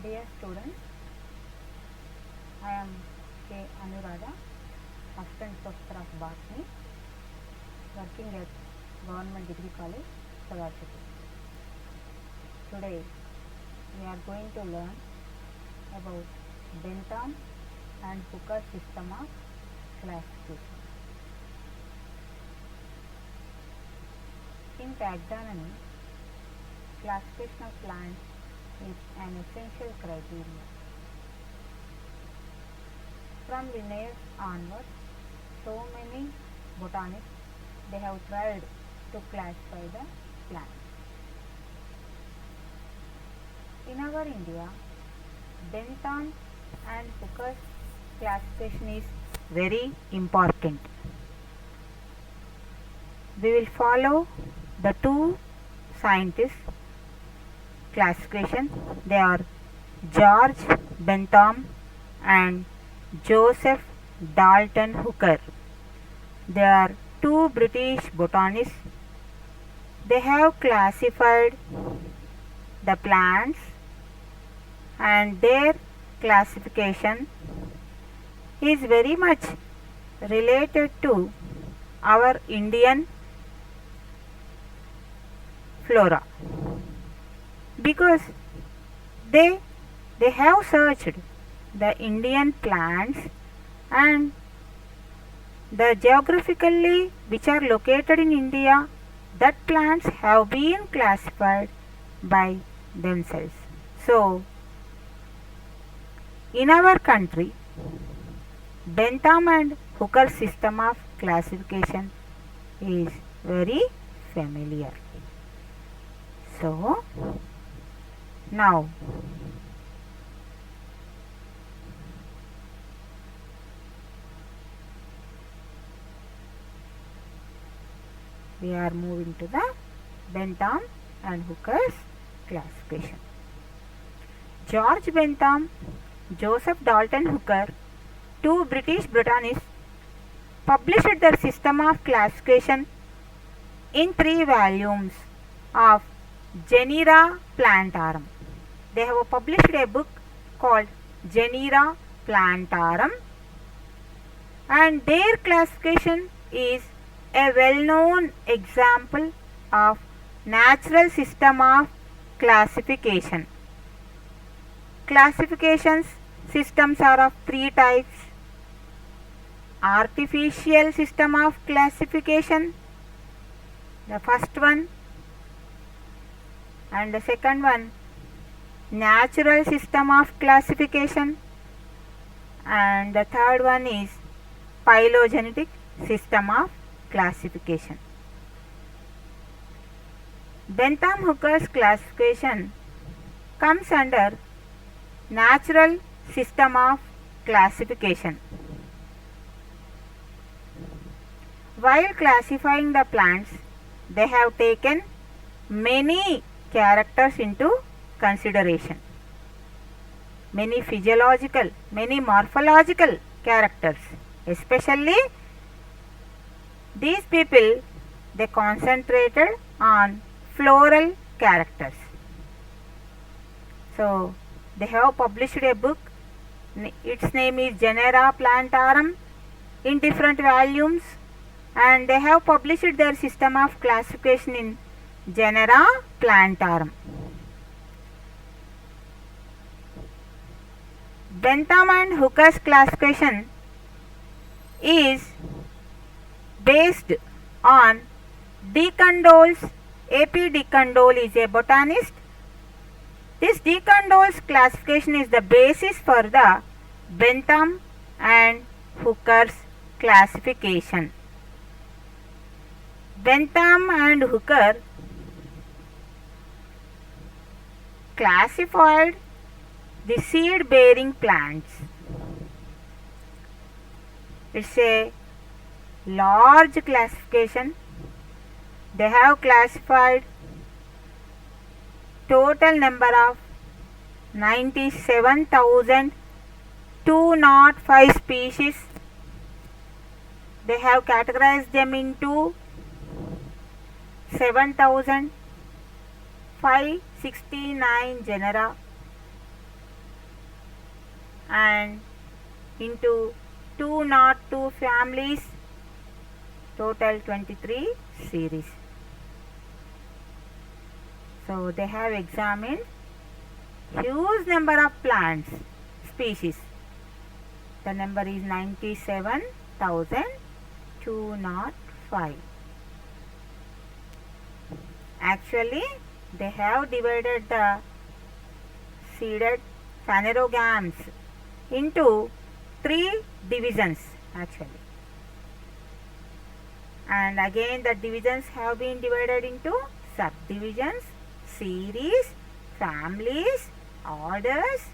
Dear students, I am K. Anuradha, Assistant Professor of Botany, working at Government Degree College, Savarketi. Today, we are going to learn about Bentham and Hooker system of classification. In taxonomy, classification of plants is an essential criteria. From Linnaeus onwards, so many botanists they have tried to classify the plants. In our India, Bentham and Hooker's classification is very important. We will follow the two scientists classification. They are George Bentham and Joseph Dalton Hooker. They are two British botanists. They have classified the plants, and their classification is very much related to our Indian flora, because they have searched the Indian plants and the geographically which are located in India, that plants have been classified by themselves. So, in our country, Bentham and Hooker system of classification is very familiar. So, now we are moving to the Bentham and Hooker's classification. George Bentham, Joseph Dalton Hooker, two British botanists, published their system of classification in 3 volumes of Genera Plantarum. They have published a book called Genera Plantarum, and their classification is a well-known example of natural system of classification. Classifications systems are of 3 types: artificial system of classification, the first one, and the second one natural system of classification, and the third one is phylogenetic system of classification. Bentham Hooker's classification comes under natural system of classification. While classifying the plants, they have taken many characters into consideration, many physiological, many morphological characters. Especially these people, they concentrated on floral characters. So, they have published a book, its name is Genera Plantarum, in different volumes, and they have published their system of classification in Genera Plantarum. Bentham and Hooker's classification is based on De Candolle. A.P. De Candolle is a botanist. This De Candolle's classification is the basis for the Bentham and Hooker's classification. Bentham and Hooker classified the seed bearing plants. It's a large classification. They have classified total number of 97,205 species. They have categorized them into 7,569 genera and into 202 families, total 23 series. So they have examined huge number of plants species. The number is 97,205. Actually, they have divided the seeded phanerogams into 3 divisions actually. And again the divisions have been divided into subdivisions, series, families, orders,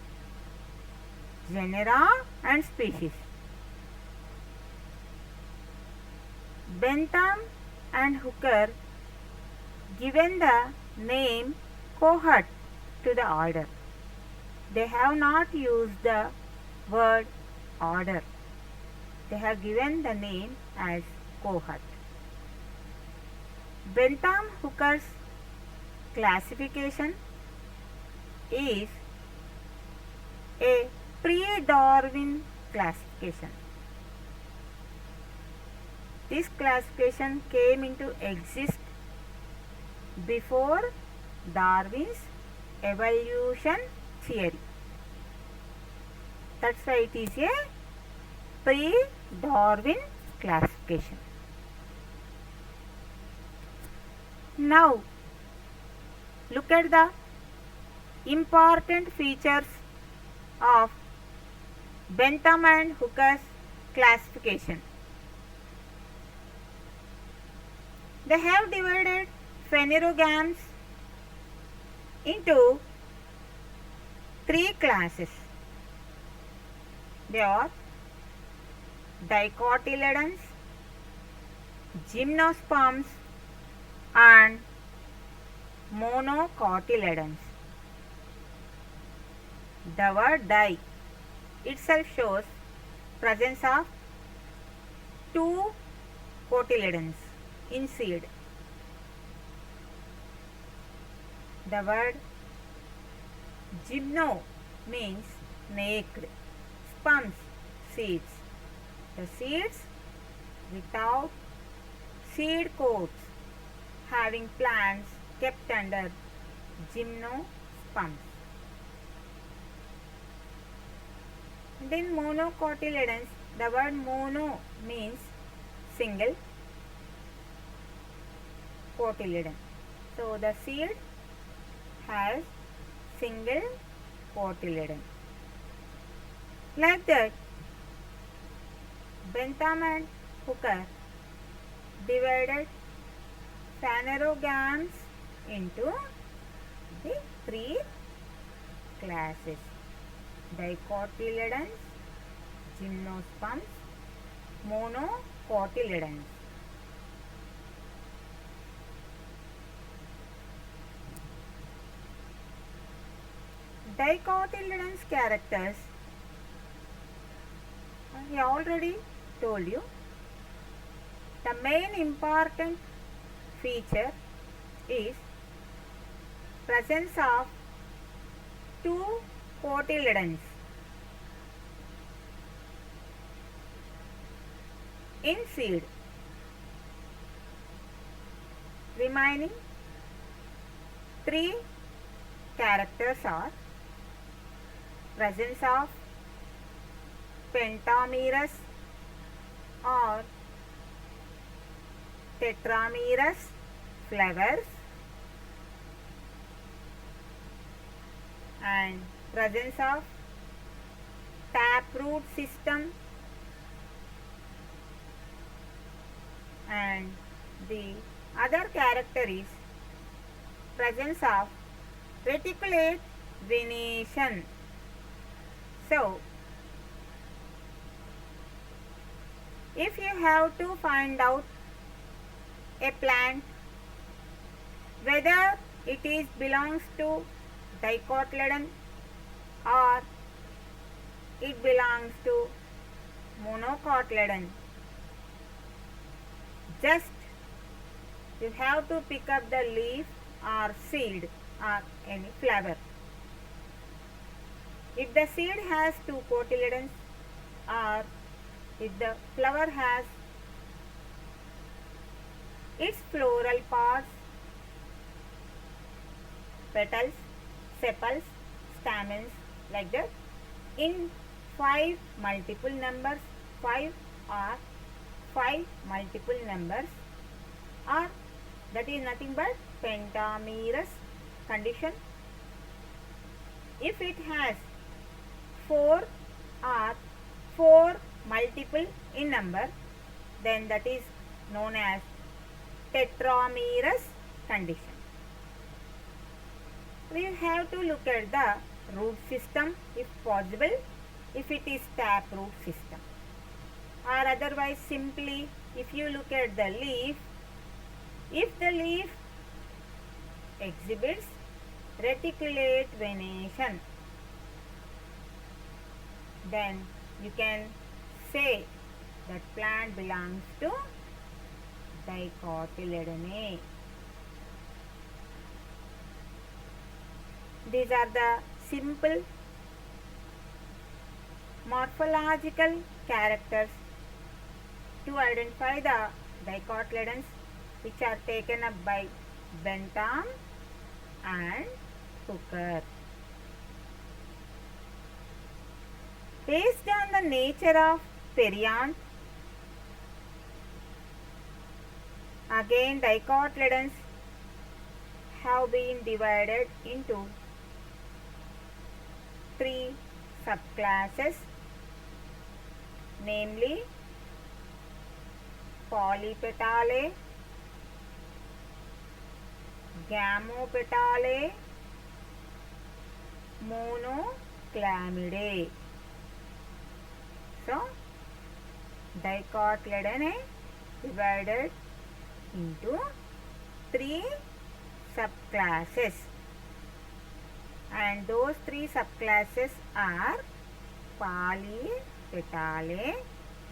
genera and species. Bentham and Hooker given the name cohort to the order. They have not used the word order. They have given the name as cohort. Bentham-Hooker's classification is a pre-Darwin classification. This classification came into existence before Darwin's evolution theory. That's why it is a pre-Darwin classification. Now, look at the important features of Bentham and Hooker's classification. They have divided phanerogams into 3 classes. They are dicotyledons, gymnosperms and monocotyledons. The word di itself shows presence of 2 cotyledons in seed. The word gymno means naked, sperms seeds. The seeds without seed coats having plants kept under gymnosperms. Then monocotyledons, the word mono means single cotyledon. So the seed has single cotyledon. Like that, Bentham and Hooker divided phanerogams into the 3 classes: dicotyledons, gymnosperms, monocotyledons. Dicotyledons characters, I already told you. The main important feature is presence of 2 cotyledons in seed. Remaining 3 characters are presence of pentamerous or tetramerous flowers and presence of taproot system, and the other character is presence of reticulate venation. So, if you have to find out a plant whether it is belongs to dicotyledon or it belongs to monocotyledon, just you have to pick up the leaf or seed or any flower. If the seed has two cotyledons, or if the flower has its floral parts, petals, sepals, stamens, like that, in 5 multiple numbers, 5 or 5 multiple numbers, or that is nothing but pentamerous condition. If it has 4 or 4 multiple in number, then that is known as tetramerous condition. We have to look at the root system if possible, if it is taproot system, or otherwise simply if you look at the leaf, if the leaf exhibits reticulate venation, then you can say that plant belongs to dicotyledonate. These are the simple morphological characters to identify the dicotyledons, which are taken up by Bentham and Hooker. Based on the nature of perianth, again dicotyledons have been divided into 3 subclasses, namely polypetalae, gamopetalae, monoclamidae. So, dicotyledon divided into 3 subclasses, and those 3 subclasses are polypetalae,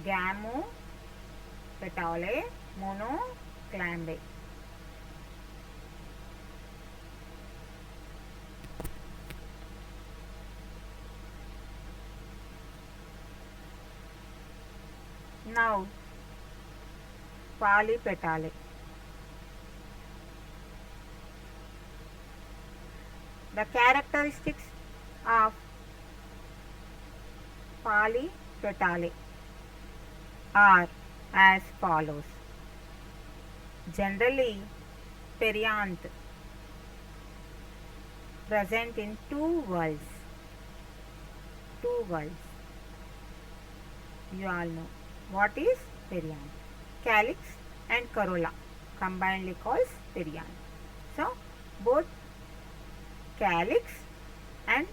gamopetalae, monoclamidae. Now, polypetalae. The characteristics of polypetalae are as follows. Generally, perianth present in 2 whorls. 2 whorls. You all know what is perianth. Calyx and corolla combinedly calls perianth. So, both calyx and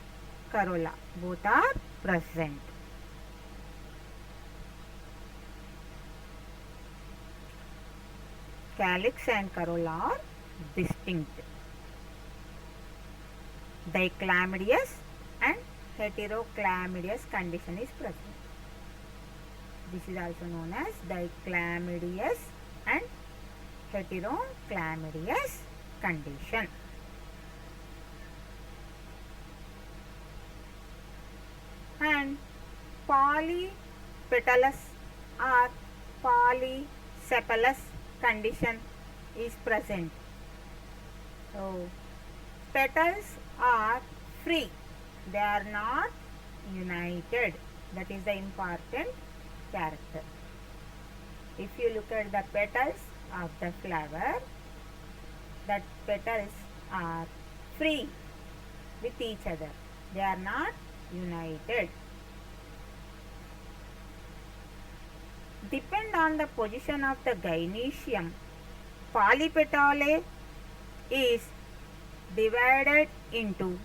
corolla both are present. Calyx and corolla are distinct. Dichlamydious and heterochlamydious condition is present. This is also known as dichlamydious and heterochlamydious condition. And polypetalous or polysepalous condition is present. So, petals are free, they are not united. That is the important character. If you look at the petals of the flower, that petals are free with each other, they are not united. Depend on the position of the gynoecium, polypetalae is divided into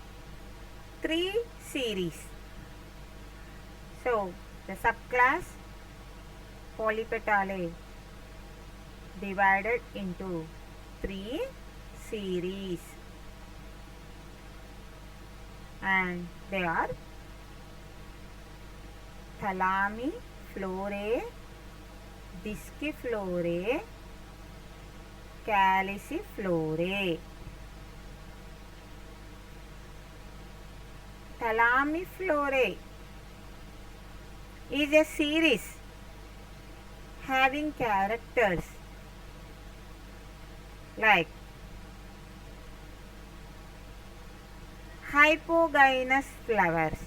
3 series. So, the subclass polypetalae divided into 3 series, and they are thalamiflorae, disciflorae, calyciflorae. Thalamiflorae is a series having characters like hypogynous flowers.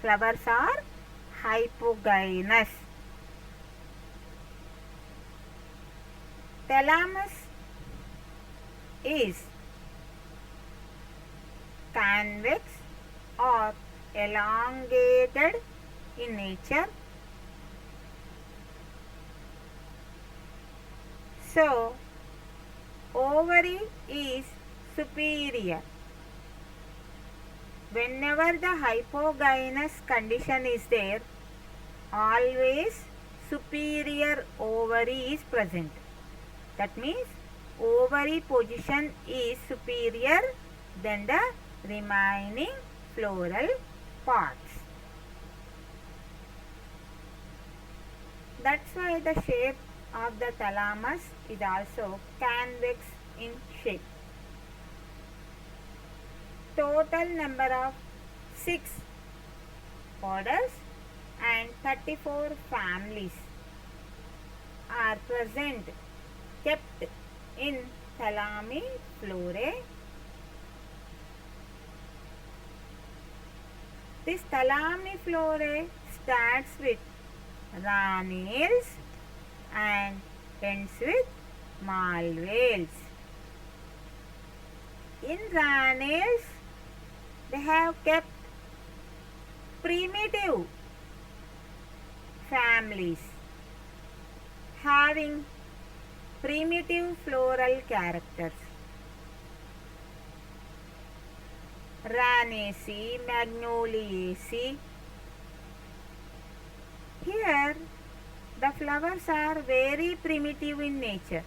Flowers are hypogynous. Thalamus is convex or elongated in nature. So, ovary is superior. Whenever the hypogynous condition is there, always superior ovary is present. That means ovary position is superior than the remaining floral parts. That's why the shape of the thalamus is also convex in shape. Total number of 6 orders and 34 families are present, kept in Thalamiflorae. This Thalamiflorae starts with ranales and ends with malveals. In ranales, they have kept primitive families having primitive floral characters. Ranaceae, Magnoliaceae. Here, the flowers are very primitive in nature.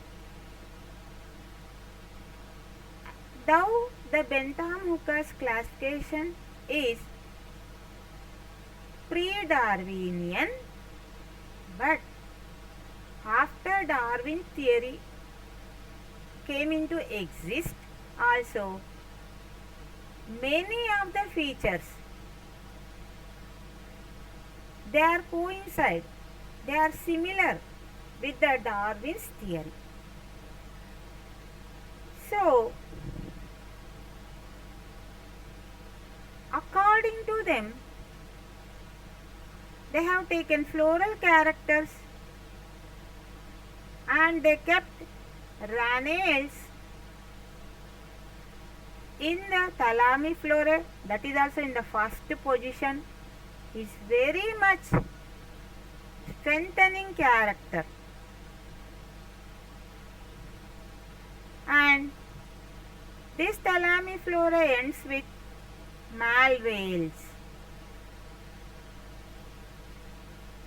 Though the Bentham Hooker's classification is pre-Darwinian, but after Darwin theory came into exist, also many of the features they are coincide, they are similar with the Darwin's theory. So, according to them, they have taken floral characters and they kept ranales in the Thalamiflorae, that is also in the first position, is very much strengthening character. And this Thalamiflorae ends with malveals.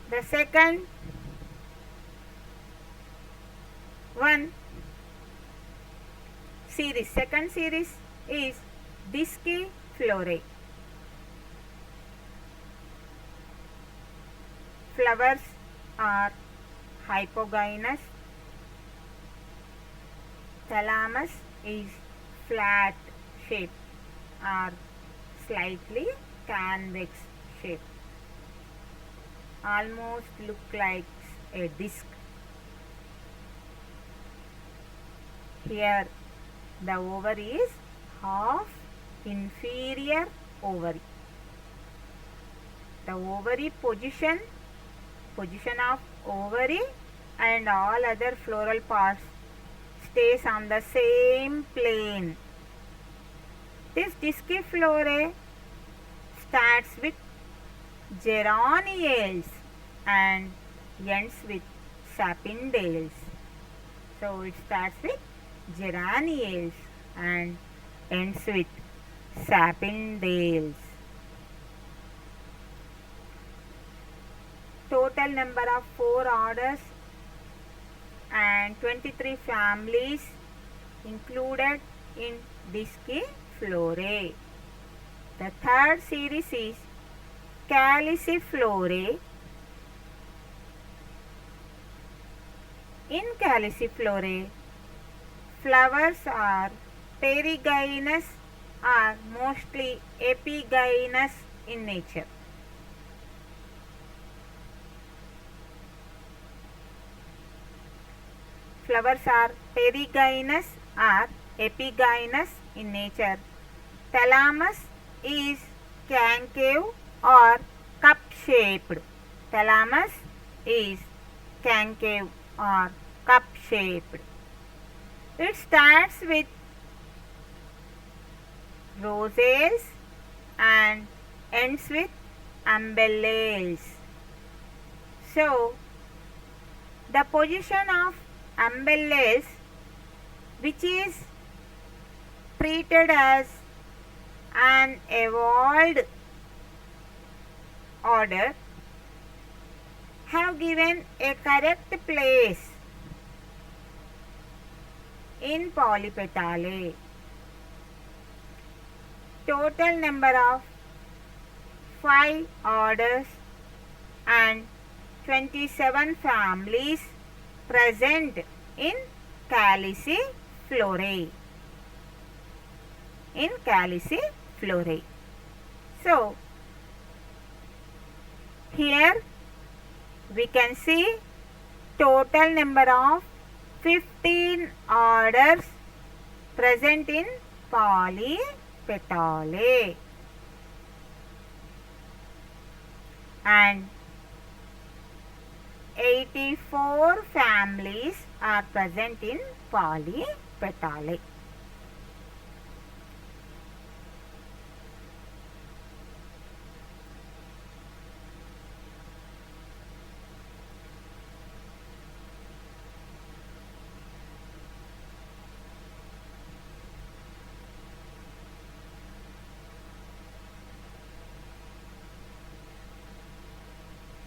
The second series is Disciflorae. Flowers are hypogynous. Thalamus is flat shape or slightly convex shape. Almost look like a disc. Here the ovary is half inferior ovary. The ovary position of ovary and all other floral parts stays on the same plane. This Disciflorae starts with geraniales and ends with sapindales. So it starts with geraniales and ends with sapindales. Total number of 4 orders and 23 families included in Disciflorae. The third series is Caliciflorae. In Caliciflorae, flowers are perigynous are mostly epigynous in nature. Flowers are perigynous or epigynous in nature. Thalamus is concave or cup-shaped. Thalamus is concave or cup-shaped. It starts with rosales and ends with umbellales. So, the position of umbellales, which is treated as an evolved order, have given a correct place in Polypetalae. Total number of 5 orders and 27 families present in Calyciflorae. So, here we can see total number of 15 orders present in Polypetalae, and 84 families are present in Polypetalae.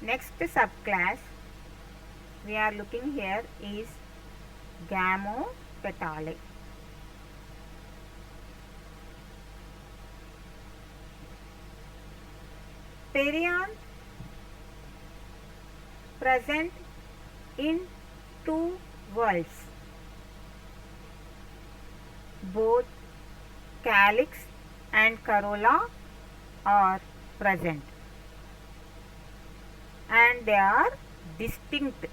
Next subclass we are looking here is Gamopetalae. Perianth present in two worlds. Both calyx and corolla are present, and they are distinct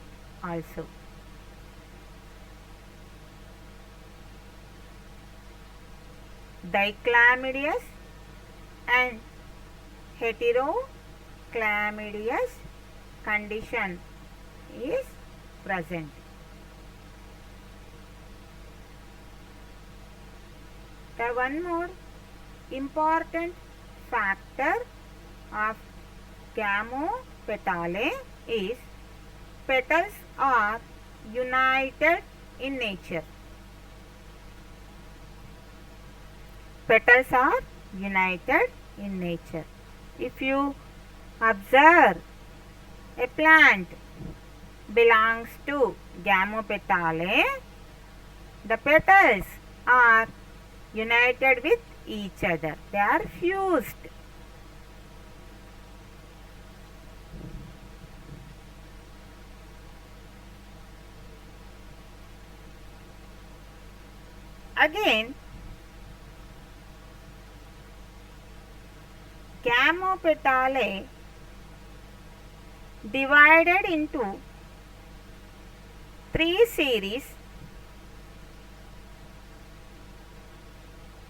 also. Dichlamydeous and heterochlamydeous condition is present. The one more important factor of Gamopetalae is petals are united in nature. Petals are united in nature. If you observe a plant belongs to Gamopetalae, the petals are united with each other. They are fused. Again, Gamopetalae divided into 3 series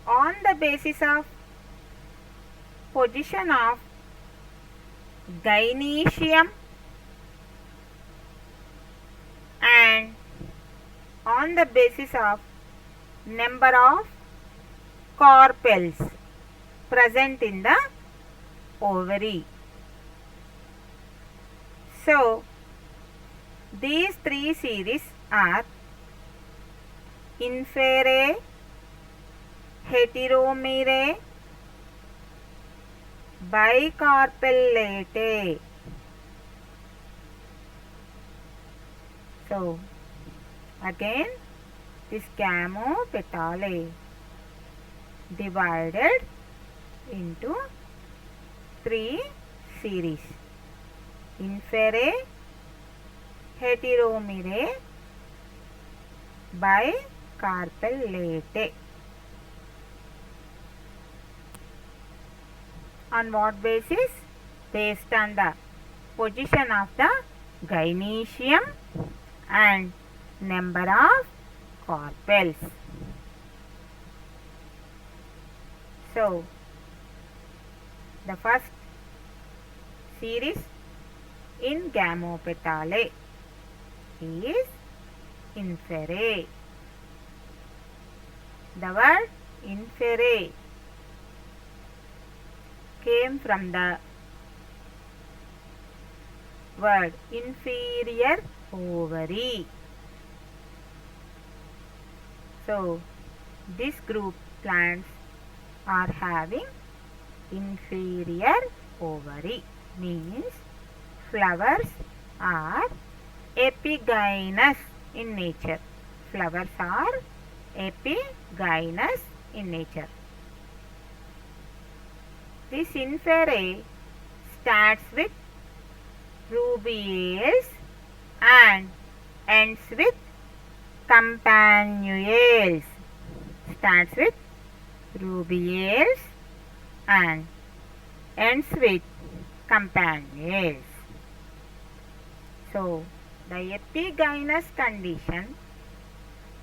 on the basis of position of gynoecium and on the basis of number of carpels present in the ovary. So, these 3 series are inferae, heteromerae, bicarpellate. So, again, this Gamopetalae divided into 3 series: inferae, heteromerae, bicarpellate. On what basis? Based on the position of the gynoecium and number of carpels. So, the first series in Gamopetalae is inferae. The word inferae came from the word inferior ovary. So, this group plants are having inferior ovary, means flowers are epigynous in nature. Flowers are epigynous in nature. This inferae starts with rubiales and ends with campanules. Starts with rubiales and ends with campanules. So, the epigynous condition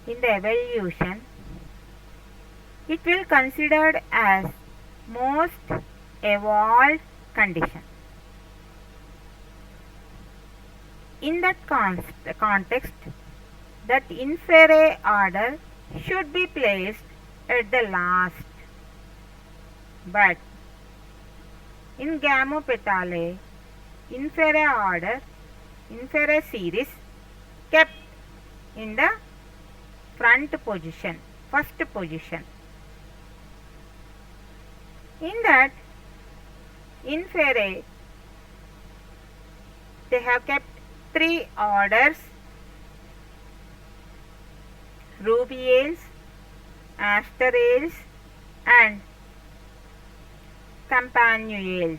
in the evolution, it will considered as most evolved condition. In that context, that inferior order should be placed at the last. But in Gamopetalae, inferior series kept in the front position, first position. In that inferior, they have kept three orders: rubiales, asterales and campanules.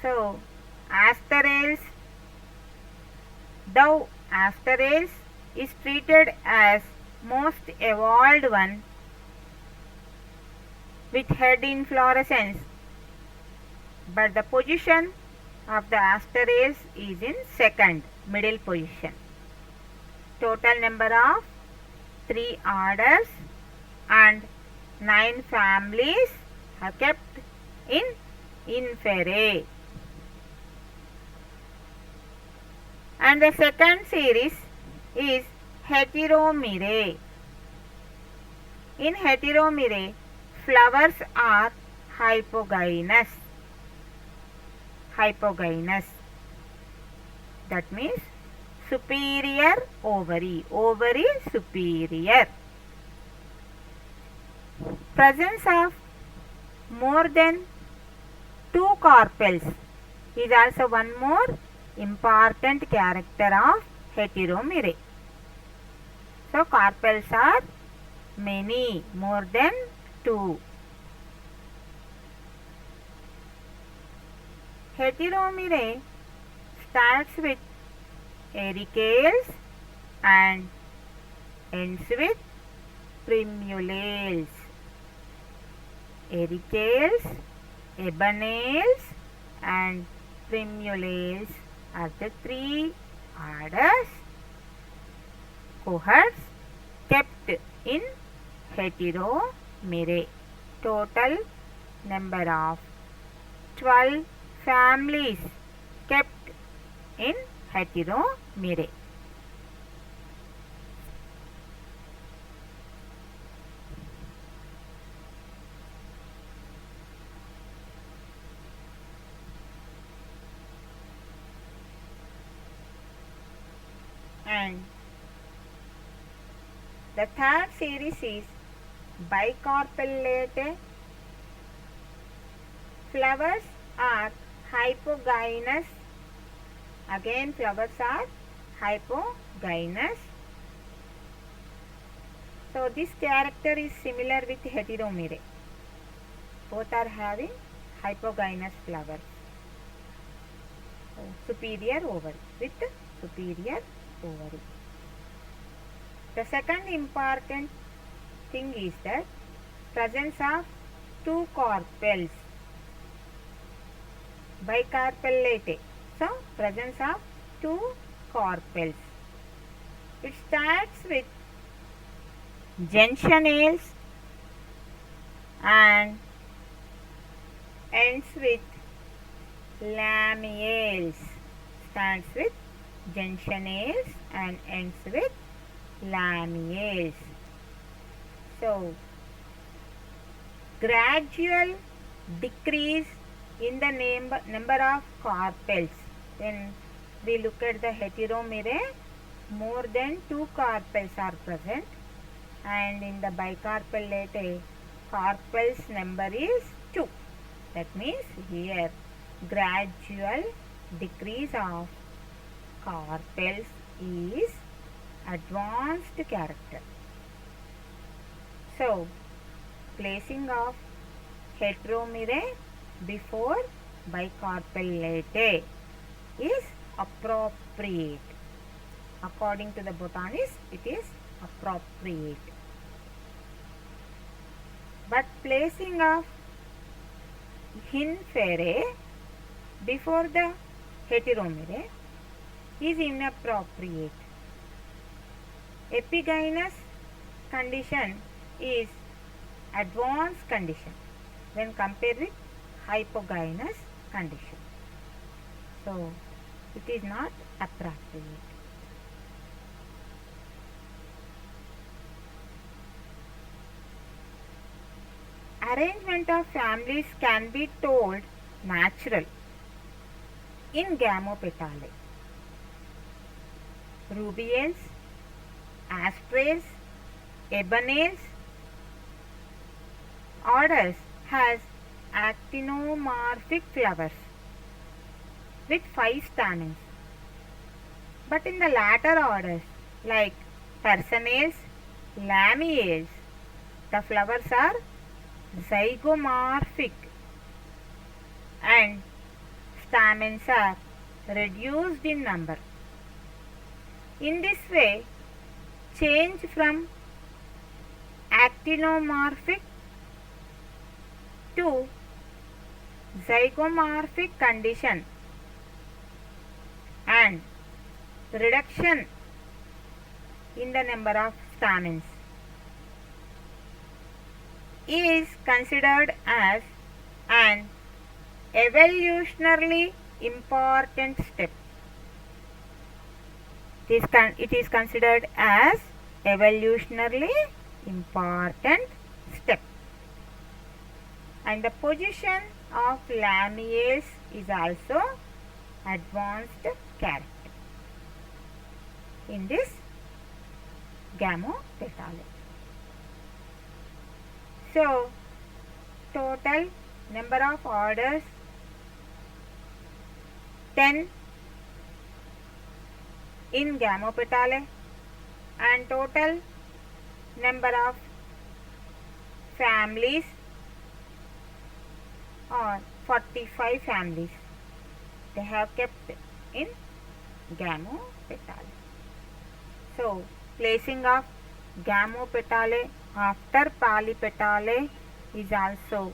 So, asterales, though asterales is treated as most evolved one with head inflorescence, but the position of the asterales is in second, middle position. Total number of 3 orders and 9 families are kept in inferior. And the second series is Heteromerae. In Heteromerae, flowers are hypogynous. That means superior ovary. Ovary superior. Presence of more than 2 carpels is also one more important character of Heteromerae. So, carpels are many, more than 2. Heteromerae starts with ericales and ends with primulales. Ericales, ebanales and primulales are the 3 orders, cohorts kept in Heteromerae. Total number of 12 families kept in Heteromerae. And the third series is Bicarpellate. Flowers are hypogynous. Again, flowers are hypogynous. So, this character is similar with Heteromerae. Both are having hypogynous flowers. Superior ovary with superior ovary. The second important thing is that presence of 2 carpels. bicarpellate. So presence of two carpels. It starts with junctionales and ends with lamelles. Starts with junctionales and ends with lamelles. So gradual decrease in the number of carpels. When we look at the heteromere, more than two carpels are present, and in the bicarpellate, carpels number is 2. That means here gradual decrease of carpels is advanced character. So placing of heteromere before bicarpellate is appropriate. According to the botanist, it is appropriate. But placing of infere before the heteromere is inappropriate. Epigynous condition is advanced condition when compared with hypogynous condition. So it is not appropriate. Arrangement of families can be told natural in Gamopetalae. Rubiales, astraeas, ebaenes orders has actinomorphic flowers with 5 stamens. But in the latter orders like personales, lamiales, the flowers are zygomorphic and stamens are reduced in number. In this way, change from actinomorphic to zygomorphic condition and reduction in the number of stamens is considered as an evolutionarily important step. It is considered as evolutionarily important step. And the position of lamiales is also advanced character in this Gamopetalae. So total number of orders 10 in Gamopetalae and total number of families or 45 families they have kept in Gamopetalae. So placing of Gamopetalae after Polypetalae is also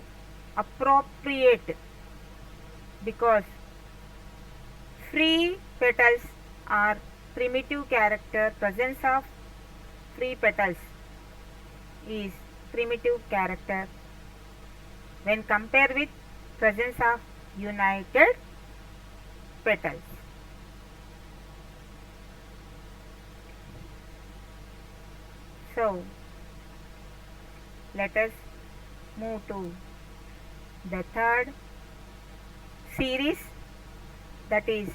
appropriate because free petals are primitive character. Presence of free petals is primitive character when compared with presence of united petals. So let us move to the third series, that is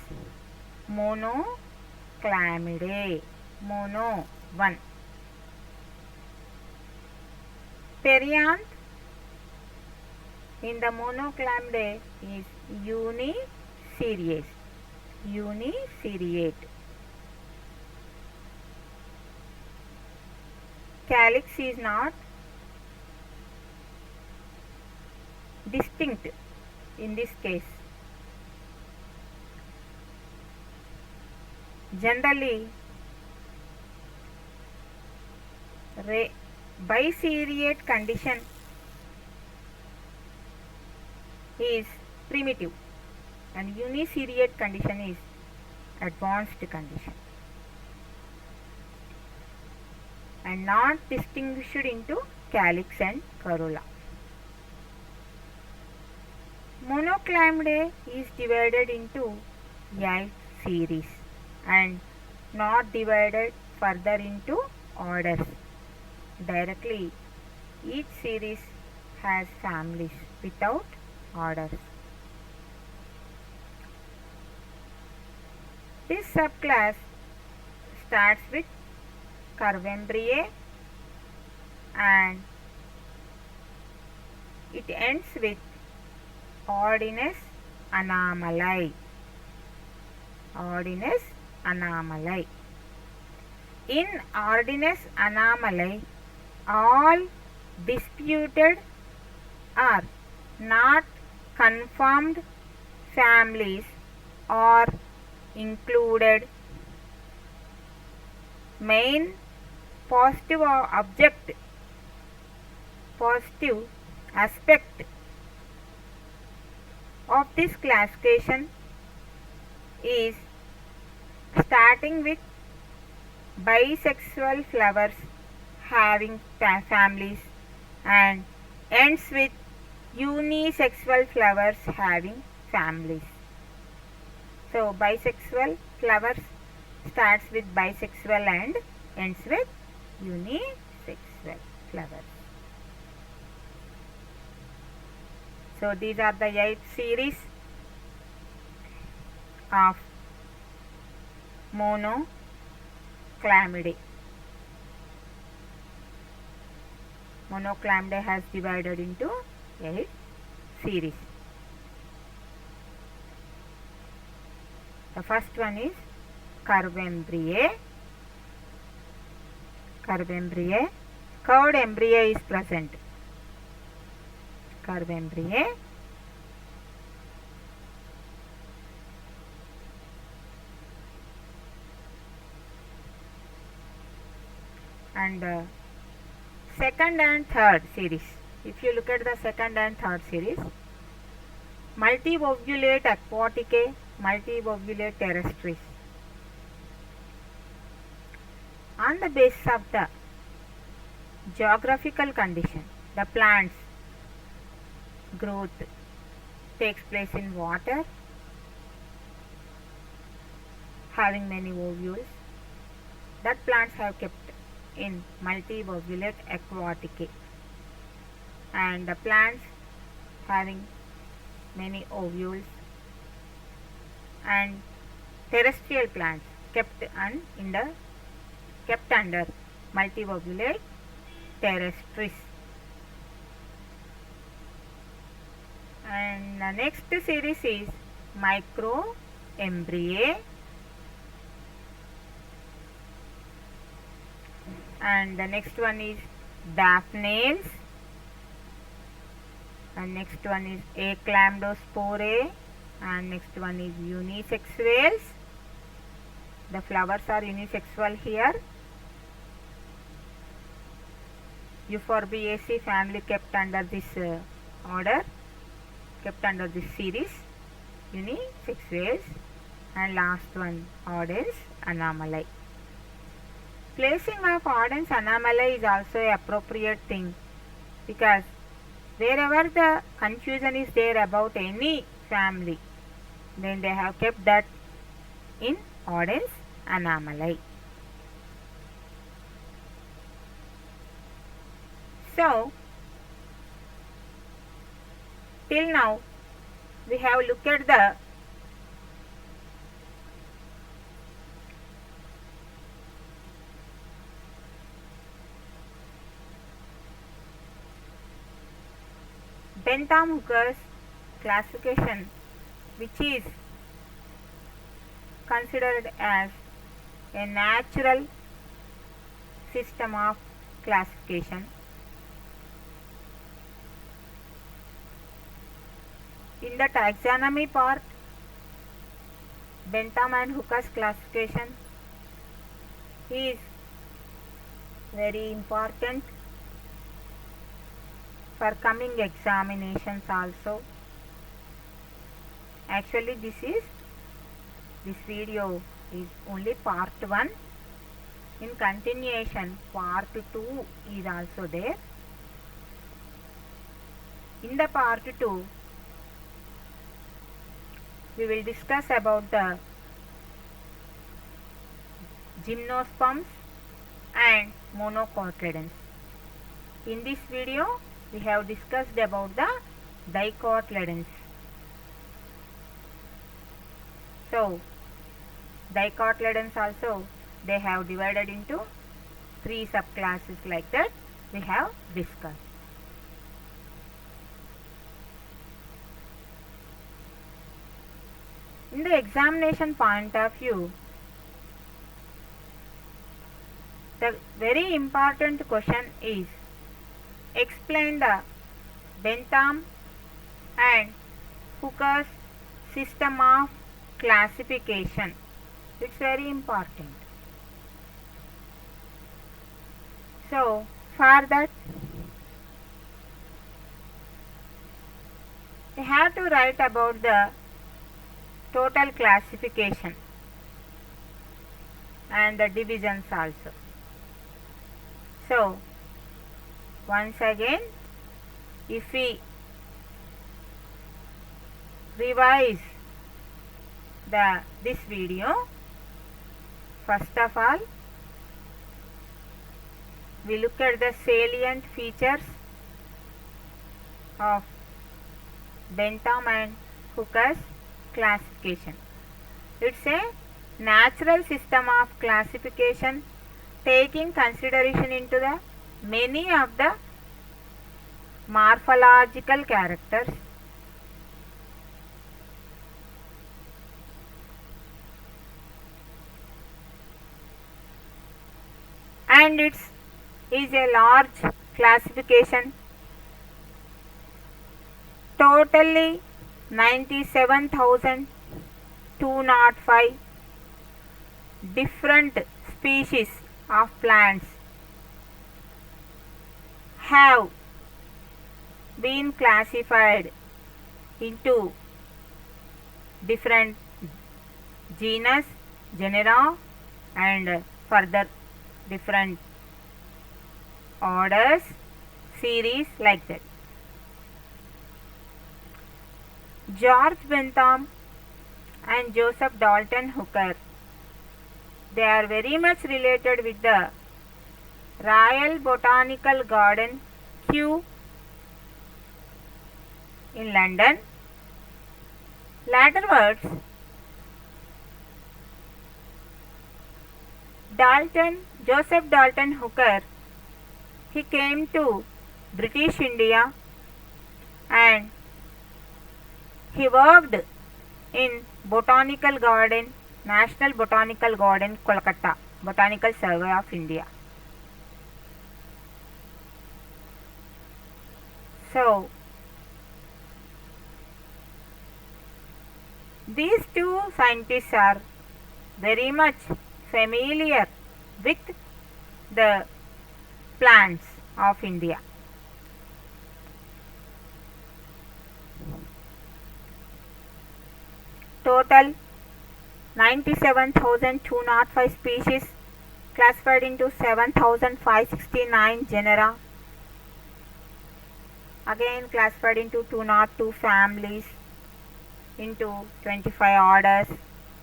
Monoclamidae. Mono 1. Perianth in the Monoclamidae is uniseriate. Calyx is not distinct in this case. Generally, biseriate condition is primitive and uniseriate condition is advanced condition and not distinguished into calyx and corolla. Monoclamidae is divided into 8 series and not divided further into orders. Directly, each series has families without orders. This subclass starts with Curvembriae and it ends with Ordinus Anomali. Ordinus Anomali. In Ordinus Anomali, all disputed or not confirmed families are included. Main positive aspect of this classification is starting with bisexual flowers having families and ends with unisexual flowers having families. So bisexual flowers starts with bisexual and ends with unisexual flowers. So these are the 8 series of Monoclamidae. Monoclamidae has divided into 8 series. The first one is Curvembriae. Curvembriae. Curved embryo is present. Curvembriae. And second and third series. If you look at the second and third series, multivovulate aquaticae, multivovulate terrestris. On the basis of the geographical condition, the plant's growth takes place in water, having many ovules, that plants have kept in multivovulate aquaticae, and the plants having many ovules, and terrestrial plants kept under multivovulate terrestris. And the next series is Microembriae, and the next one is Daphnails, and next one is Achlamydospore, and next one is unisexuals. The flowers are unisexual here. Euphorbiaceae family kept under this order, kept under this series, unisexuals, and last one Ordens Anomali. Placing of Ordens Anomali is also an appropriate thing, because wherever the confusion is there about any family, then they have kept that in Ordens Anomali. So till now we have looked at the Bentham Hooker's classification, which is considered as a natural system of classification. In the taxonomy part, Bentham and Hooker's classification is very important for coming examinations also. Actually this video is only part 1. In continuation part 2 is also there. In the part 2 we will discuss about the gymnosperms and monocotyledons. In this video we have discussed about the dicotyledons. So dicotyledons also, they have divided into 3 subclasses like that we have discussed. In the examination point of view, the very important question is explain the Bentham and Hooker's system of classification. It's very important. So for that we have to write about the total classification and the divisions also. So once again, if we revise this video, first of all we look at the salient features of Bentham and Hooker's classification. It's a natural system of classification taking consideration into the many of the morphological characters and it is a large classification, totally 97,205 different species of plants have been classified into different genus, genera and further different orders, series like that. George Bentham and Joseph Dalton Hooker, they are very much related with the Royal Botanical Garden, Kew in London. Laterwards, Joseph Dalton Hooker, he came to British India and he worked in Botanical Garden, National Botanical Garden, Kolkata, Botanical Survey of India. So these two scientists are very much familiar with the plants of India. Total 97,205 species classified into 7,569 genera, again classified into 202 families, into 25 orders,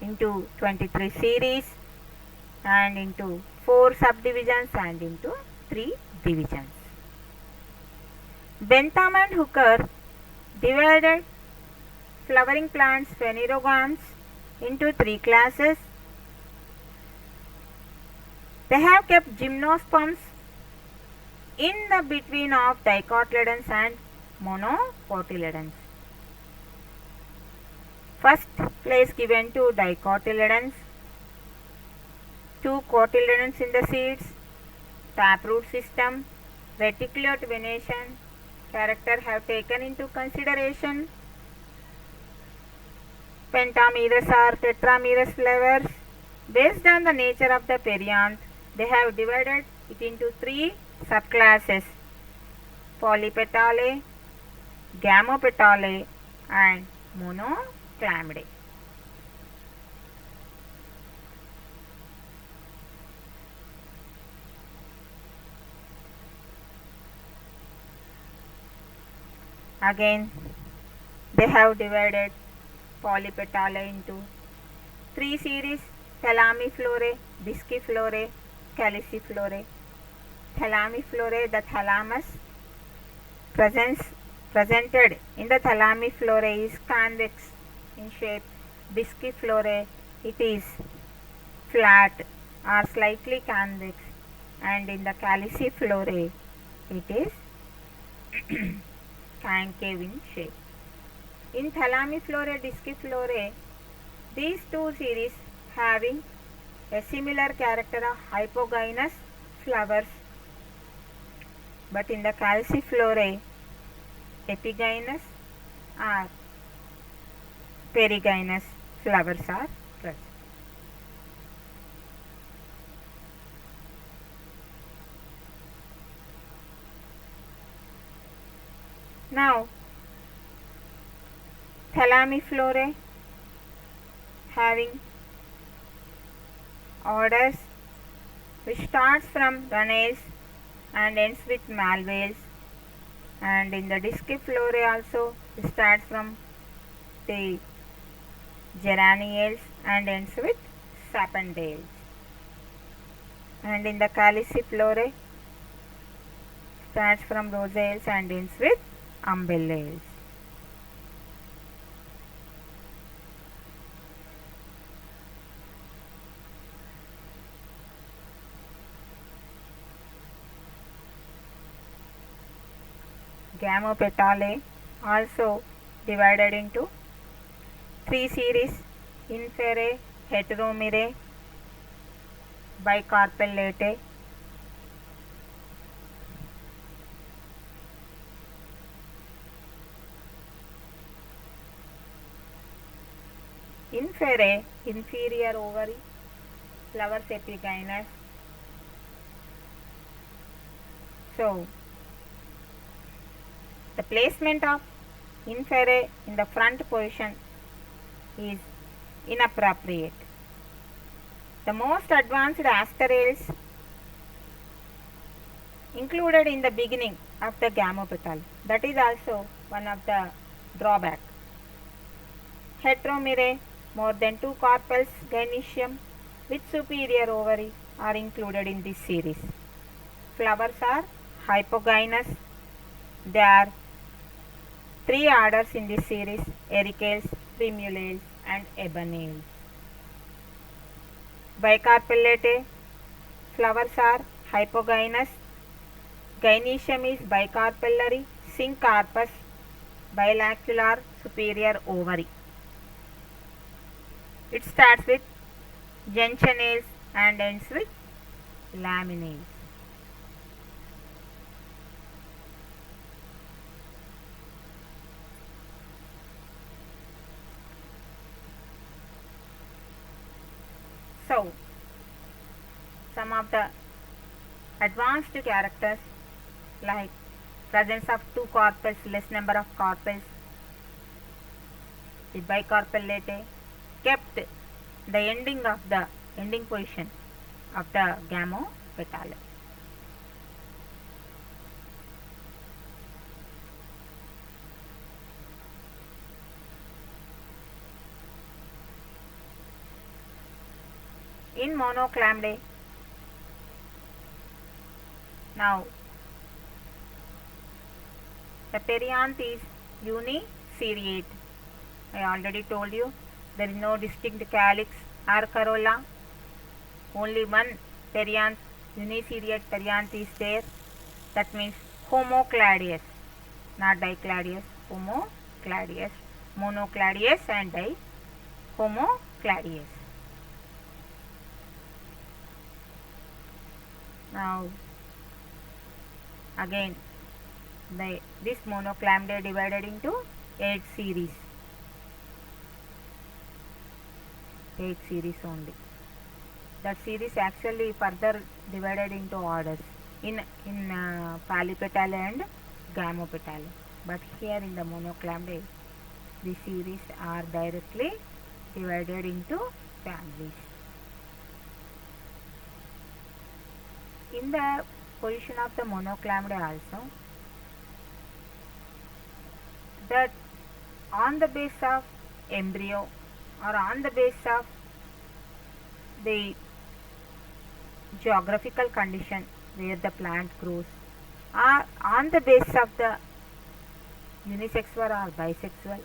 into 23 series and into 4 subdivisions and into 3 divisions. Bentham and Hooker divided flowering plants, phanerogams, into 3 classes. They have kept gymnosperms in the between of dicotyledons and monocotyledons. First place given to dicotyledons, 2 cotyledons in the seeds, taproot system, reticulate venation character have taken into consideration. Pentamerous or tetramerous flowers. Based on the nature of the perianth, they have divided it into 3 subclasses: polypetale, gamopetale and monopetale. monoclamidae. Again, they have divided Polypetala into three series: Thalamiflorae, Disciflorae, Caliciflorae. Thalamiflorae, the thalamus presented in the Thalamiflorae is convex in shape. Disciflorae, it is flat or slightly convex, and in the Caliciflorae, it is concave in shape. In Thalamiflorae, Disciflorae, these two series having a similar character of hypogynous flowers, but in the Calciflorae, epigynous or perigynous flowers are present. Now, Thalamiflorae having orders which starts from Gunnales and ends with Malvaceae, and in the Disciflorae also it starts from the Geraniales and ends with Sapindales, and in the Caliciflorae starts from Roseales and ends with Umbellales. Gamopetalae also divided into three series: Inferae, Heteromerae, Bicarpellatae. Inferae, inferior ovary, flowers epigynous. So, the placement of inferae in the front position is inappropriate. The most advanced asterales included in the beginning of the gamopetal. That is also one of the drawback. Heteromerae, more than 2 carpels, gynoecium with superior ovary are included in this series. Flowers are hypogynous. There are 3 orders in this series: Ericales, Primulales and Ebanales. Bicarpellatae, flowers are hypogynous. Gynoecium is bicarpellary, syncarpous, bilacular, superior ovary. It starts with junctionales and ends with laminales. So, some of the advanced characters like presence of 2 carpels, less number of carpels, the bicarpellatae kept the ending position of the gamopetalae. In monoclamidae, now the perianth is uniseriate. I already told you there is no distinct calyx or corolla. Only one perianth, uniseriate perianth is there. That means homocladius, not dicladius, homocladius, monocladius and homocladius. Now, again, this monoclamidae divided into 8 series. 8 series only. That series actually further divided into orders in Polypetalae and Gamopetalae. But here in the monoclamidae, The series are directly divided into families. In the position of the monoclamidae also, that on the base of embryo or on the base of the geographical condition where the plant grows, or on the base of the unisexual or bisexual.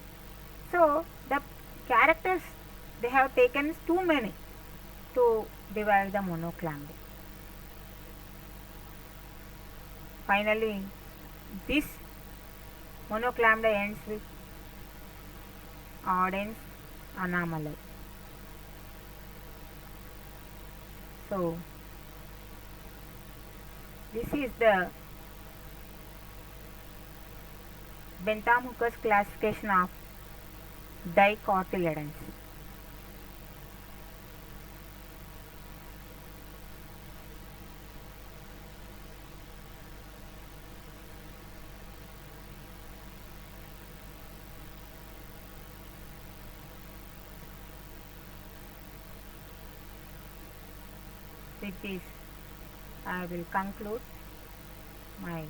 So the characters they have taken too many to divide the monoclamidae. Finally, this monoclamidae ends with Auden's anomaly. So this is the Bentham-Hooker's classification of dicotyledons. With this, I will conclude my